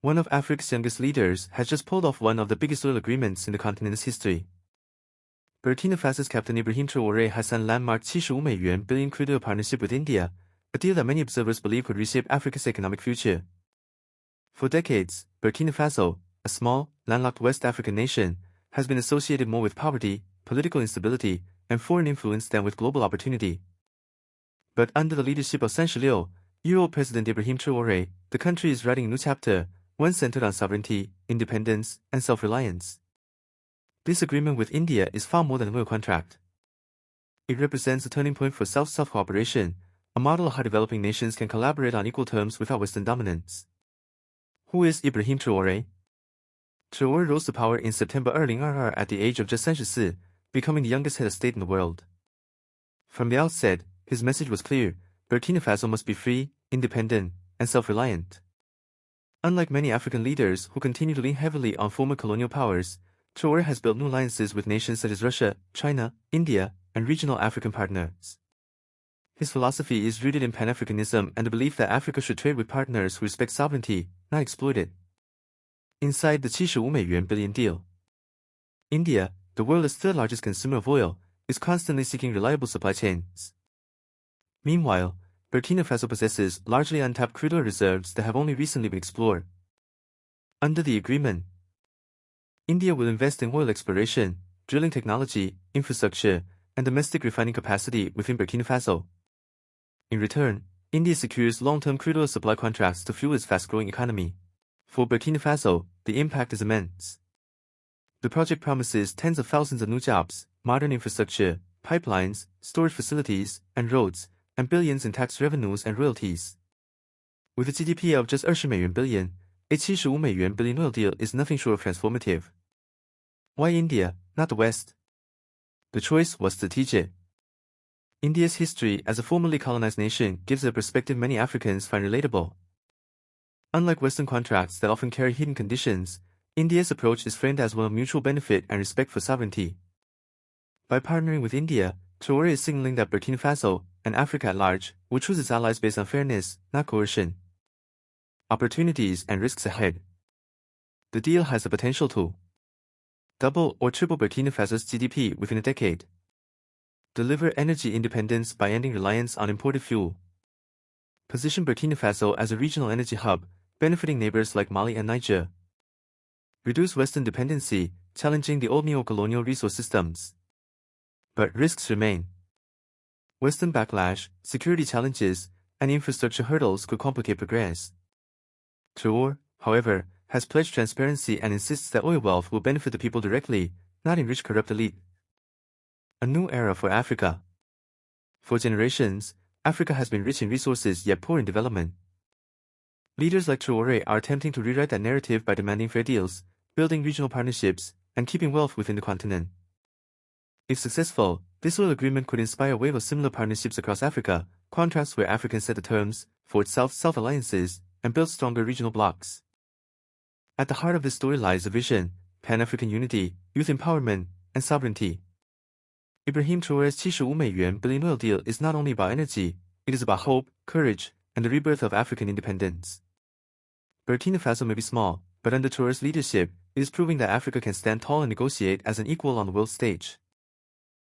one of Africa's youngest leaders, has just pulled off one of the biggest oil agreements in the continent's history. Burkina Faso's Captain Ibrahim Traoré has signed landmark $75 billion crude oil partnership with India, a deal that many observers believe could reshape Africa's economic future. For decades, Burkina Faso, a small, landlocked West African nation, has been associated more with poverty, political instability, and foreign influence than with global opportunity. But under the leadership of Year-old President Ibrahim Traoré, the country is writing a new chapter, one centered on sovereignty, independence, and self-reliance. This agreement with India is far more than an oil contract. It represents a turning point for South-South cooperation, a model of how developing nations can collaborate on equal terms without Western dominance. Who is Ibrahim Traoré? Traoré rose to power in September 2022 at the age of just 34, becoming the youngest head of state in the world. From the outset, his message was clear: Burkina Faso must be free, independent, and self-reliant. Unlike many African leaders who continue to lean heavily on former colonial powers, Traoré has built new alliances with nations such as Russia, China, India, and regional African partners. His philosophy is rooted in Pan-Africanism and the belief that Africa should trade with partners who respect sovereignty, not exploit it. Inside the $75 billion deal, India, the world's third-largest consumer of oil, is constantly seeking reliable supply chains. Meanwhile, Burkina Faso possesses largely untapped crude oil reserves that have only recently been explored. Under the agreement, India will invest in oil exploration, drilling technology, infrastructure, and domestic refining capacity within Burkina Faso. In return, India secures long-term crude oil supply contracts to fuel its fast-growing economy. For Burkina Faso, the impact is immense. The project promises tens of thousands of new jobs, modern infrastructure, pipelines, storage facilities, and roads, and billions in tax revenues and royalties. With a GDP of just $20 billion, a $75 billion oil deal is nothing short of transformative. Why India, not the West? The choice was strategic. India's history as a formerly colonized nation gives a perspective many Africans find relatable. Unlike Western contracts that often carry hidden conditions, India's approach is framed as one of mutual benefit and respect for sovereignty. By partnering with India, Traoré is signaling that Burkina Faso, and Africa at large, will choose its allies based on fairness, not coercion. Opportunities and risks ahead. The deal has the potential to double or triple Burkina Faso's GDP within a decade. Deliver energy independence by ending reliance on imported fuel. Position Burkina Faso as a regional energy hub, benefiting neighbors like Mali and Niger. Reduce Western dependency, challenging the old neo-colonial resource systems. But risks remain. Western backlash, security challenges, and infrastructure hurdles could complicate progress. Traoré, however, has pledged transparency and insists that oil wealth will benefit the people directly, not enrich corrupt elite. A new era for Africa. For generations, Africa has been rich in resources yet poor in development. Leaders like Traoré are attempting to rewrite that narrative by demanding fair deals, building regional partnerships, and keeping wealth within the continent. If successful, this oil agreement could inspire a wave of similar partnerships across Africa, contracts where Africans set the terms, forge self-alliances, and build stronger regional blocs. At the heart of this story lies a vision, Pan-African unity, youth empowerment, and sovereignty. Ibrahim Traoré's $75 billion oil deal is not only about energy, it is about hope, courage, and the rebirth of African independence. Burkina Faso may be small, but under Traoré's leadership, it is proving that Africa can stand tall and negotiate as an equal on the world stage.